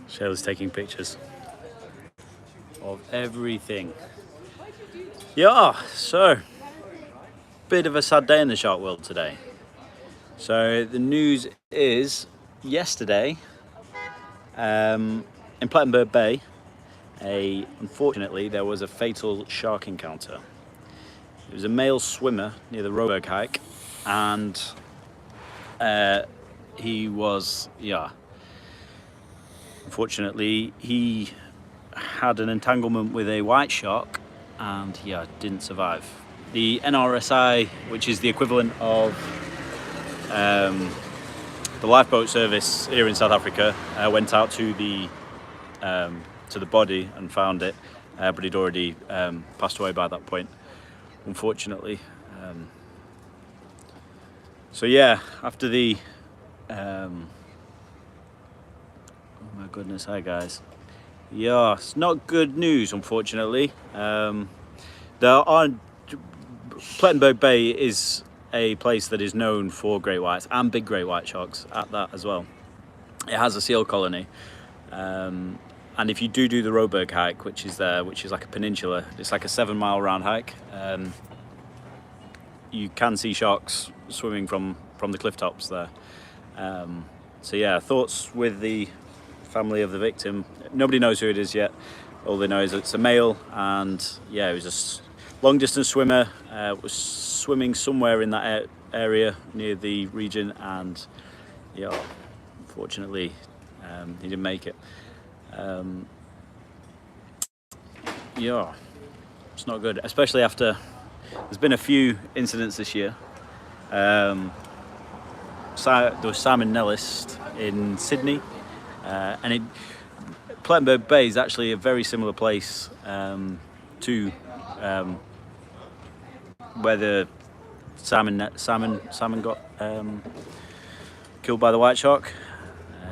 Shayla's taking pictures of everything. Yeah, so bit of a sad day in the shark world today. So the news is yesterday in Plettenberg Bay, unfortunately there was a fatal shark encounter. It was a male swimmer near the Roberg hike, and he was, unfortunately he had an entanglement with a white shark and didn't survive. The NRSI, which is the equivalent of the lifeboat service here in South Africa, went out to the body and found it, but he'd already passed away by that point, unfortunately. So yeah, after the oh my goodness, hi guys. Yeah, it's not good news, unfortunately. Plettenberg Bay is a place that is known for great whites and big great white sharks at that as well. It has a seal colony, and if you do the Roberg hike, which is like a peninsula, it's like a 7-mile round hike. You can see sharks swimming from the cliff tops there. So yeah, thoughts with the family of the victim. Nobody knows who it is yet. All they know is it's a male, and yeah, he was a long distance swimmer, was swimming somewhere in that area near the region, and yeah, unfortunately he didn't make it. Yeah, it's not good, especially after there's been a few incidents this year. There was Simon Nellis in Sydney, and Plettenberg Bay is actually a very similar place to where the salmon got killed by the white shark.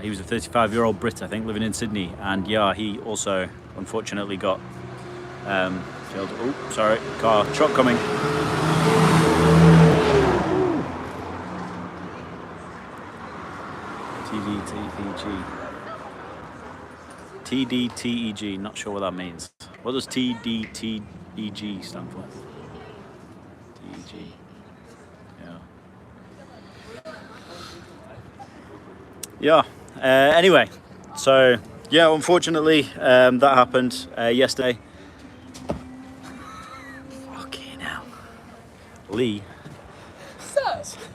He was a 35-year-old Brit, I think, living in Sydney, and yeah, he also unfortunately got killed. Oh, sorry, truck coming. TDTEG, not sure what that means. What does TDTEG stand for? TEG. Yeah. Anyway, so yeah, unfortunately that happened yesterday. Fucking hell. Lee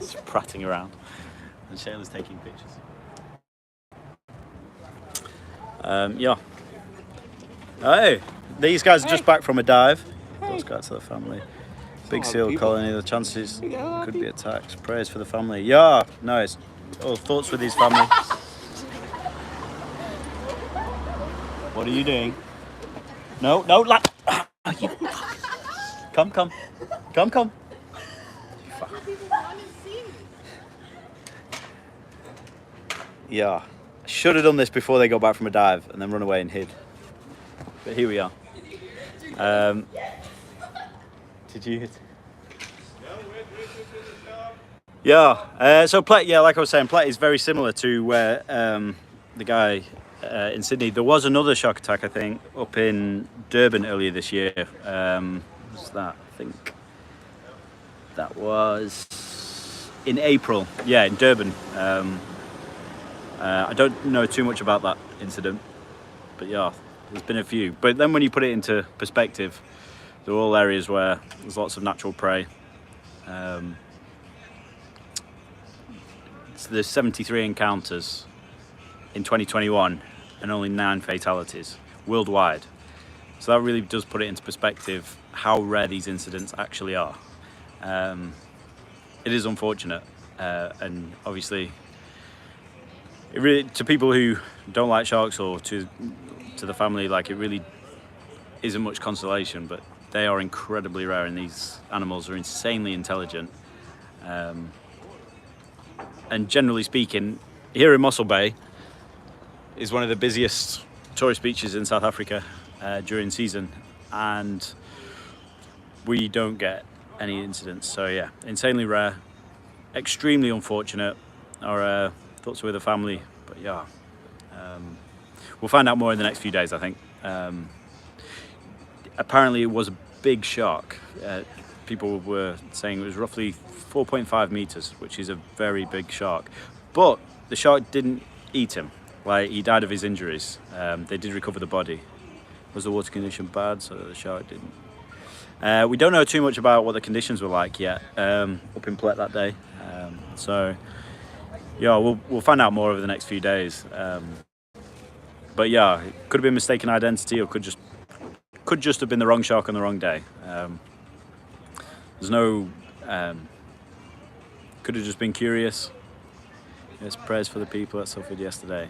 is prattling around, and Shayla's taking pictures. Yeah. Hey, these guys are just back from a dive. Those guys to the family. Big seal colony. The chances could be attacked. Prayers for the family. Yeah. Nice. Oh, thoughts with his family. What are you doing? No, lad. Come. Yeah. Should have done this before they got back from a dive and then run away and hid. But here we are. Did you hit? Yeah. So Plett, like I was saying, Plett is very similar to where the guy in Sydney. There was another shark attack, I think, up in Durban earlier this year. What's that? I think that was in April. Yeah, in Durban. I don't know too much about that incident, but yeah, there's been a few. But then when you put it into perspective, they're all areas where there's lots of natural prey. So there's 73 encounters in 2021 and only 9 fatalities worldwide. So that really does put it into perspective how rare these incidents actually are. It is unfortunate, and obviously it really, to people who don't like sharks, or to the family, like, it really isn't much consolation, but they are incredibly rare, and these animals are insanely intelligent. And generally speaking, here in Mossel Bay is one of the busiest tourist beaches in South Africa during season, and we don't get any incidents. So yeah, insanely rare, extremely unfortunate. Our thoughts are with the family, but yeah, we'll find out more in the next few days, I think. Apparently it was a big shark. People were saying it was roughly 4.5 meters, which is a very big shark. But the shark didn't eat him. Like, he died of his injuries. They did recover the body. Was the water condition bad? So the shark didn't. We don't know too much about what the conditions were like yet up in Plett that day. So yeah, we'll find out more over the next few days. But yeah, it could have been mistaken identity, or could just have been the wrong shark on the wrong day. There's no. Could have just been curious. Yes, prayers for the people that suffered yesterday.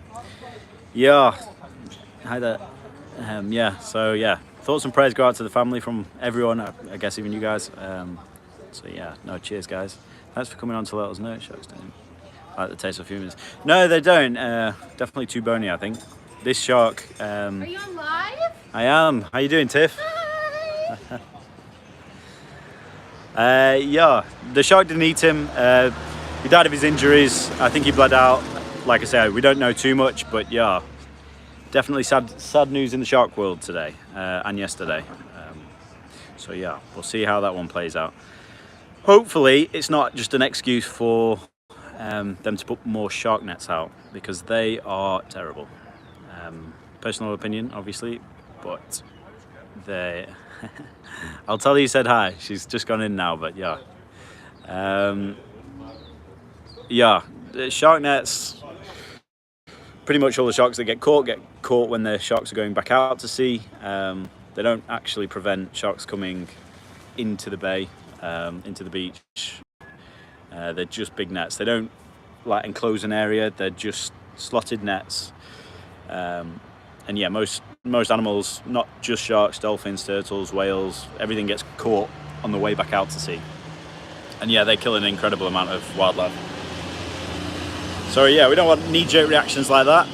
Yeah, hi there. Yeah, so yeah, thoughts and prayers go out to the family from everyone. I guess even you guys. So yeah, no, cheers, guys. Thanks for coming on to let us know. Sharks don't like the taste of humans. No, they don't. Definitely too bony, I think. This shark. Are you on live? I am. How you doing, Tiff? Hi. Yeah, the shark didn't eat him. He died of his injuries. I think he bled out. Like I said, we don't know too much, but yeah, definitely sad news in the shark world today and yesterday. So yeah, we'll see how that one plays out. Hopefully, it's not just an excuse for them to put more shark nets out, because they are terrible. Personal opinion, obviously, but they. I'll tell you said hi. She's just gone in now, but yeah. Yeah, the shark nets, pretty much all the sharks that get caught when the sharks are going back out to sea. They don't actually prevent sharks coming into the bay, into the beach. They're just big nets. They don't like enclose an area. They're just slotted nets. And yeah, most animals, not just sharks, dolphins, turtles, whales, everything gets caught on the way back out to sea. And yeah, they kill an incredible amount of wildlife. So yeah, we don't want knee-jerk reactions like that.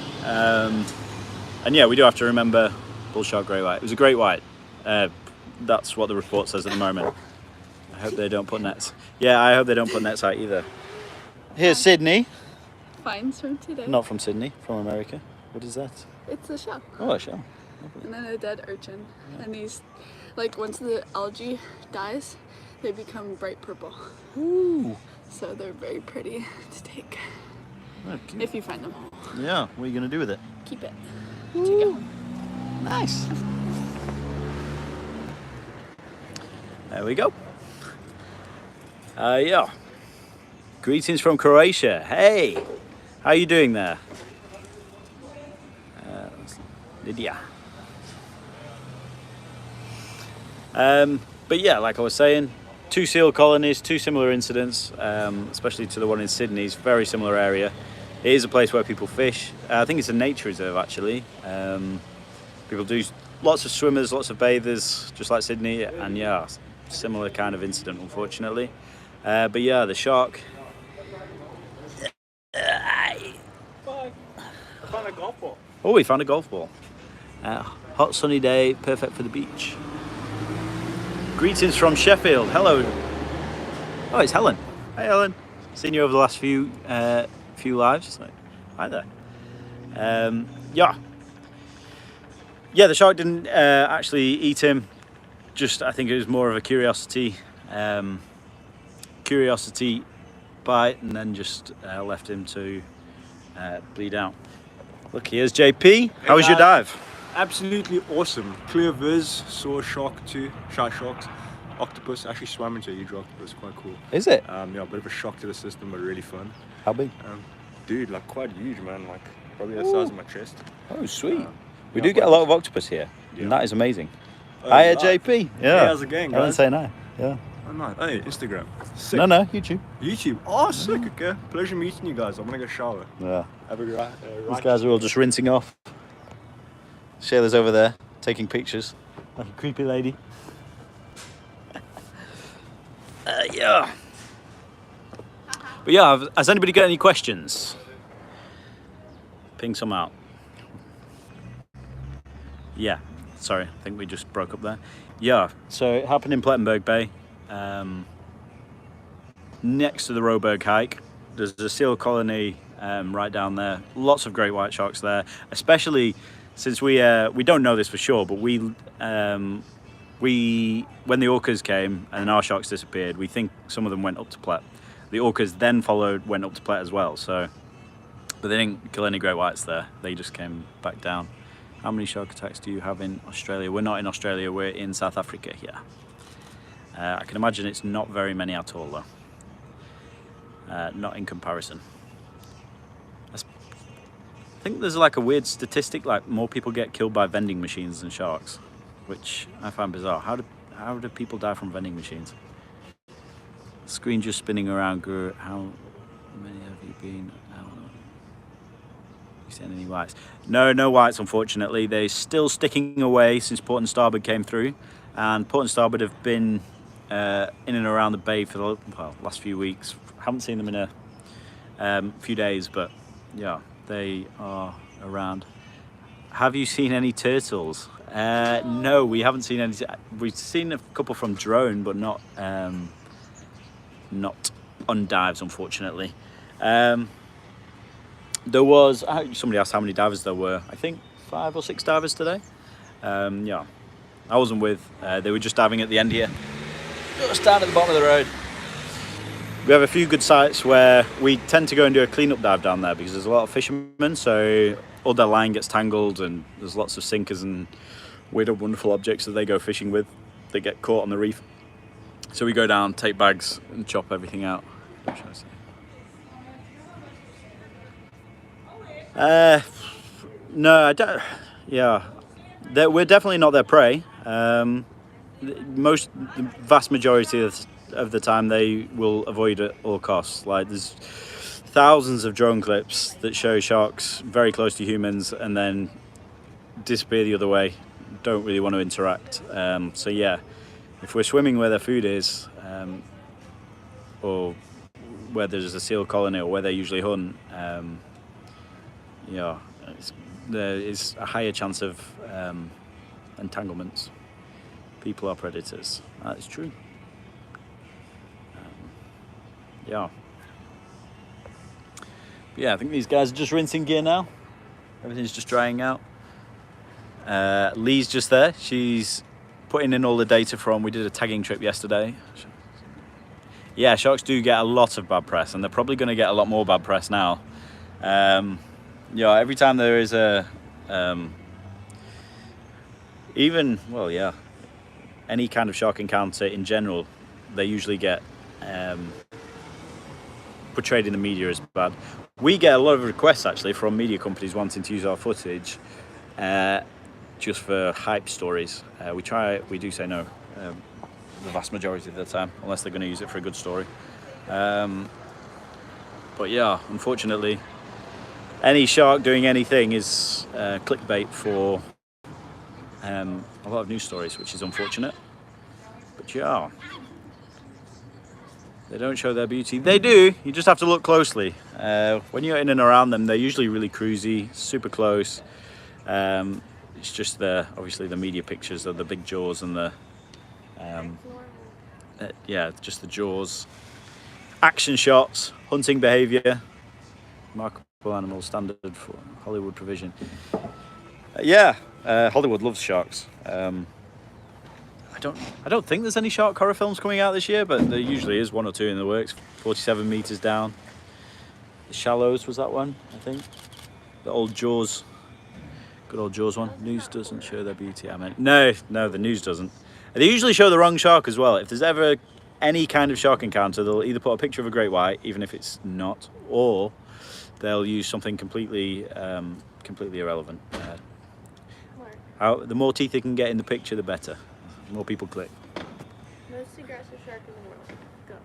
And yeah, we do have to remember bull shark great white. It was a great white. That's what the report says at the moment. I hope they don't put nets. Yeah, I hope they don't put nets out either. Here's Sydney. Finds from today. Not from Sydney, from America. What is that? It's a shell. Oh, a shell. And then a dead urchin. Yeah. And these, like, once the algae dies, they become bright purple. Ooh. So they're very pretty to take. Okay. If you find them whole. Yeah, what are you going to do with it? Keep it. Take it home. Nice. There we go. Yeah. Greetings from Croatia. Hey, how you doing there? Lydia. But yeah, like I was saying, 2 seal colonies, 2 similar incidents, especially to the one in Sydney. It's a very similar area. It is a place where people fish. I think it's a nature reserve, actually. People do lots of swimmers, lots of bathers, just like Sydney, and yeah, similar kind of incident, unfortunately. But yeah, the shark. I found a golf ball. Oh, we found a golf ball. Hot sunny day, perfect for the beach. Greetings from Sheffield. Hello. Oh, it's Helen. Hey, Helen. Seen you over the last few lives. So, hi there. Yeah. Yeah, the shark didn't actually eat him. Just, I think it was more of a curiosity bite, and then just left him to bleed out. Look, here's JP. How was your dive? Absolutely awesome. Clear viz, saw a shark too, sharks, octopus, actually swam into a huge octopus, quite cool. Is it? Yeah, a bit of a shock to the system, but really fun. How big? Dude, like quite huge, man, like probably the size of my chest. Oh, sweet. We yeah, do get a lot of octopus here, and that is amazing. Hiya, JP. Yeah. Hey, how's it going, guys? Helen saying hi. Yeah. Oh, nice. Hey, Instagram. Sick. No, YouTube. YouTube. Oh, sick, okay. Pleasure meeting you guys. I'm gonna go shower. Yeah. Have a These guys are all just rinsing off. Shayla's over there taking pictures, like a creepy lady. Yeah. But yeah, has anybody got any questions? Ping some out. Yeah, sorry, I think we just broke up there. Yeah, so it happened in Plettenberg Bay, next to the Roberg hike. There's a seal colony right down there. Lots of great white sharks there, especially since we don't know this for sure, but we when the orcas came and our sharks disappeared, we think some of them went up to Plett. The orcas then went up to Plett as well. So, but they didn't kill any great whites there. They just came back down. How many shark attacks do you have in Australia? We're not in Australia. We're in South Africa here. I can imagine it's not very many at all, though. Not in comparison. I think there's like a weird statistic, like more people get killed by vending machines than sharks, which I find bizarre. How do people die from vending machines? Screen just spinning around. How many have you been? I don't know. You seen any whites? No whites, unfortunately. They're still sticking away since port and starboard came through, and port and starboard have been in and around the bay for the last few weeks. Haven't seen them in a few days, but yeah, they are around. Have you seen any turtles? No, we haven't seen any. We've seen a couple from drone, but not on dives, unfortunately. There was, somebody asked how many divers there were. I think 5 or 6 divers today. Yeah, I wasn't with. They were just diving at the end here, just down at the bottom of the road. We have a few good sites where we tend to go and do a cleanup dive down there because there's a lot of fishermen, so all their line gets tangled and there's lots of sinkers and weird and wonderful objects that they go fishing with that get caught on the reef. So we go down, take bags and chop everything out. No, I don't. Yeah, we're definitely not their prey. The vast majority of the time they will avoid at all costs. Like there's thousands of drone clips that show sharks very close to humans and then disappear the other way. Don't really want to interact. So yeah, if we're swimming where their food is, or where there's a seal colony or where they usually hunt, yeah, there is a higher chance of entanglements. People are predators. That is true. Yeah. But yeah, I think these guys are just rinsing gear now. Everything's just drying out. Lee's just there. She's putting in all the data from, we did a tagging trip yesterday. Yeah, sharks do get a lot of bad press, and they're probably going to get a lot more bad press now. Yeah, every time there is any kind of shark encounter in general, they usually get portrayed in the media as bad. We get a lot of requests actually from media companies wanting to use our footage just for hype stories. We do say no the vast majority of the time, unless they're going to use it for a good story. But yeah, unfortunately, any shark doing anything is clickbait for a lot of news stories, which is unfortunate. But yeah, they don't show their beauty. They do, you just have to look closely. When you're in and around them, they're usually really cruisy, super close. It's just obviously the media pictures of the big jaws and the just the jaws. Action shots, hunting behaviour, remarkable animal, standard for Hollywood provision. Hollywood loves sharks. I don't think there's any shark horror films coming out this year, but there usually is 1 or 2 in the works. 47 Meters Down. The Shallows was that one, I think. The old Jaws. Good old Jaws one. News doesn't show their beauty, I meant. No, the news doesn't. They usually show the wrong shark as well. If there's ever any kind of shark encounter, they'll either put a picture of a great white, even if it's not, or they'll use something completely irrelevant. The more teeth they can get in the picture, the better. The more people click. Most aggressive shark in the world. Go.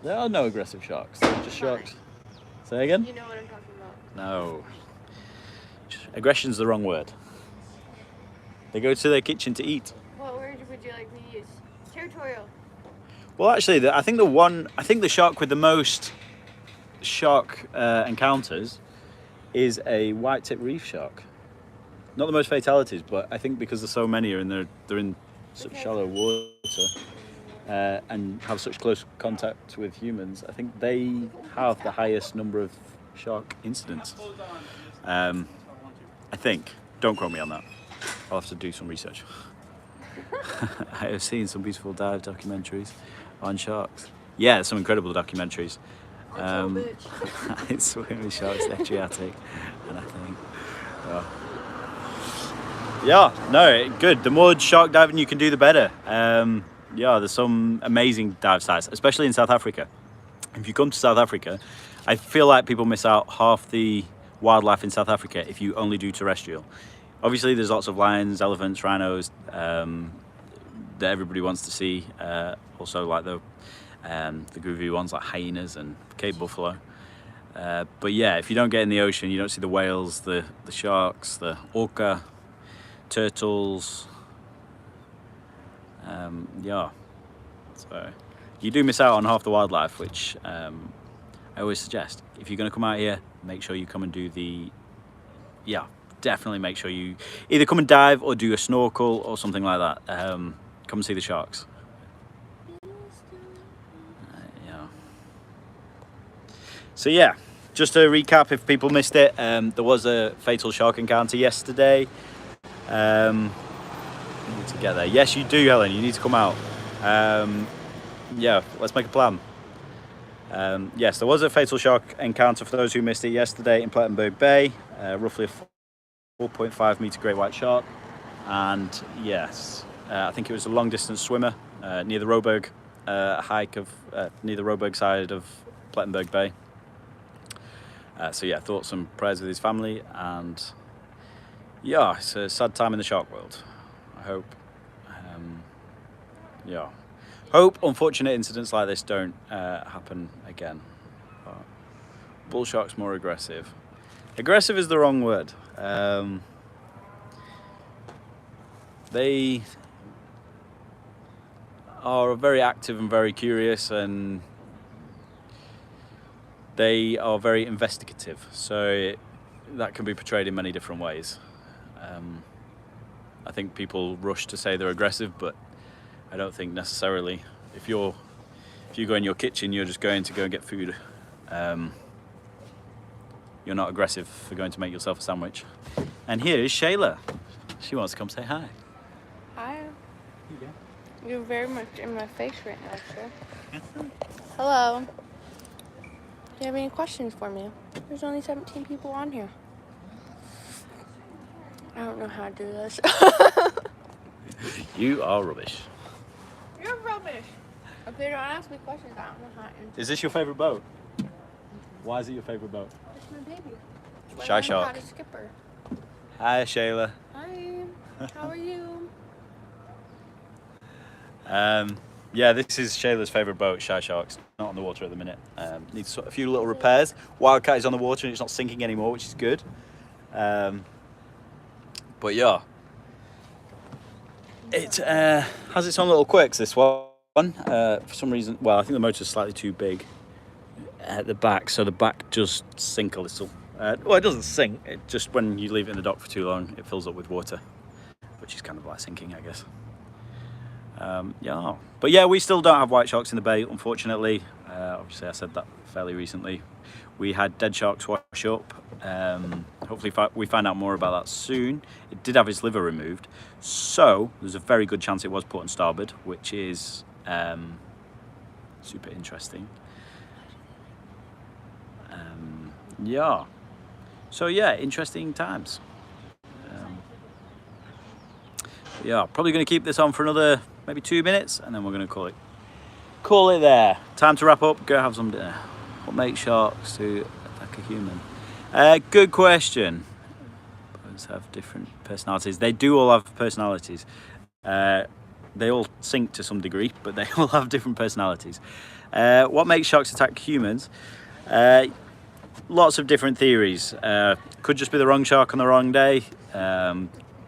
There are no aggressive sharks. They're just sharks. Say again? You know what I'm talking about. No. Aggression's the wrong word. They go to their kitchen to eat. What word would you like me to use? Territorial. Well, actually, I think the shark with the most shark encounters is a white-tip reef shark. Not the most fatalities, but I think because there's so many and they're in such shallow water and have such close contact with humans, I think they have the highest number of shark incidents. I think. Don't quote me on that. I'll have to do some research. I have seen some beautiful dive documentaries on sharks. Yeah, some incredible documentaries. It's swimming with sharks, the Adriatic, and I think, yeah, no, good. The more shark diving you can do, the better. Yeah, there's some amazing dive sites, especially in South Africa. If you come to South Africa, I feel like people miss out half the wildlife in South Africa if you only do terrestrial. Obviously, there's lots of lions, elephants, rhinos that everybody wants to see. Also, like the groovy ones like hyenas and Cape buffalo. But yeah, if you don't get in the ocean, you don't see the whales, the sharks, the orca, turtles. Yeah, so you do miss out on half the wildlife, which I always suggest. If you're going to come out here, make sure you come and do definitely make sure you either come and dive or do a snorkel or something like that. Come and see the sharks. Yeah. So yeah, just to recap, if people missed it, there was a fatal shark encounter yesterday. You need to get there. Yes, you do, Helen. You need to come out. Yeah, let's make a plan. Yes, there was a fatal shark encounter for those who missed it yesterday in Plettenberg Bay, roughly a 4.5 meter great white shark. And yes, I think it was a long distance swimmer near the Roberg near the Roberg side of Plettenberg Bay. So yeah, thoughts and prayers with his family, and yeah, it's a sad time in the shark world. I hope, hope unfortunate incidents like this don't happen again. Bull shark's more aggressive. Aggressive is the wrong word. They are very active and very curious, and they are very investigative. So that can be portrayed in many different ways. I think people rush to say they're aggressive, but I don't think necessarily. If you go in your kitchen, you're just going to go and get food. You're not aggressive for going to make yourself a sandwich. And here is Shayla. She wants to come say hi. Hi. You go. You're very much in my face right now, sir. Hello. Do you have any questions for me? There's only 17 people on here. I don't know how to do this. You are rubbish. You're rubbish. If they don't ask me questions, I don't know how to answer. Is this your favourite boat? Why is it your favourite boat? It's my baby. Shy I'm Shark. How to skip her. Hi, Shayla. Hi. How are you? Yeah, this is Shayla's favourite boat, Shy Shark's not on the water at the minute. Needs a few little repairs. Wildcat is on the water and it's not sinking anymore, which is good. But yeah, it has its own little quirks, this one. For some reason, well, I think the motor's slightly too big at the back, so the back just sink a little. Well, it doesn't sink, it just, when you leave it in the dock for too long, it fills up with water, which is kind of like sinking, I guess. Yeah, but yeah, we still don't have white sharks in the bay, unfortunately. Obviously, I said that fairly recently. We had dead sharks wash up. Hopefully we find out more about that soon. It did have its liver removed, so there's a very good chance it was put on starboard, which is super interesting. Yeah, so yeah, interesting times. Yeah, probably going to keep this on for another maybe 2 minutes, and then we're going to call it there. Time to wrap up, go have some dinner. What makes sharks to attack a human? Good question. Birds have different personalities. They do all have personalities. They all sink to some degree, but they all have different personalities. What makes sharks attack humans? Lots of different theories. Could just be the wrong shark on the wrong day.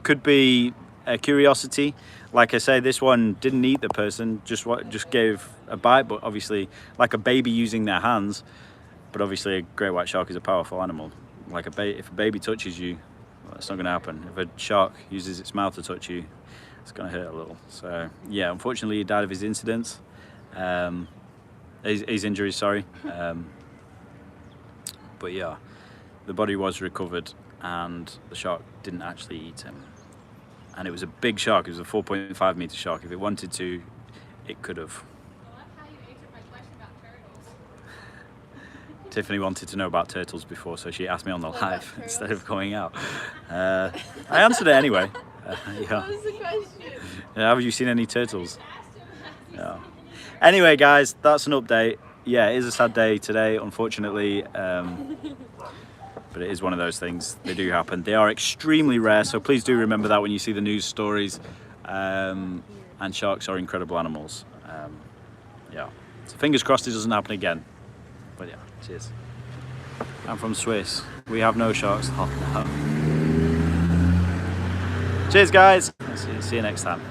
Could be a curiosity. Like I say, this one didn't eat the person, just gave a bite, but obviously like a baby using their hands. But obviously a great white shark is a powerful animal. Like if a baby touches you, well, that's not going to happen. If a shark uses its mouth to touch you, it's going to hurt a little. So yeah, unfortunately he died of his incidents, his injuries, sorry. But But yeah, the body was recovered and the shark didn't actually eat him. And it was a big shark. It was a 4.5 meter shark. If it wanted to, it could have. Tiffany wanted to know about turtles before, so she asked me on the live instead of going out. I answered it anyway. Yeah. What was the question? Have you seen any turtles? Yeah. Anyway, guys, that's an update. Yeah, it is a sad day today, unfortunately. But it is one of those things. They do happen. They are extremely rare, so please do remember that when you see the news stories. And sharks are incredible animals. Yeah. So fingers crossed it doesn't happen again. But yeah, cheers. I'm from Swiss. We have no sharks. Oh, no. Cheers, guys. See you next time.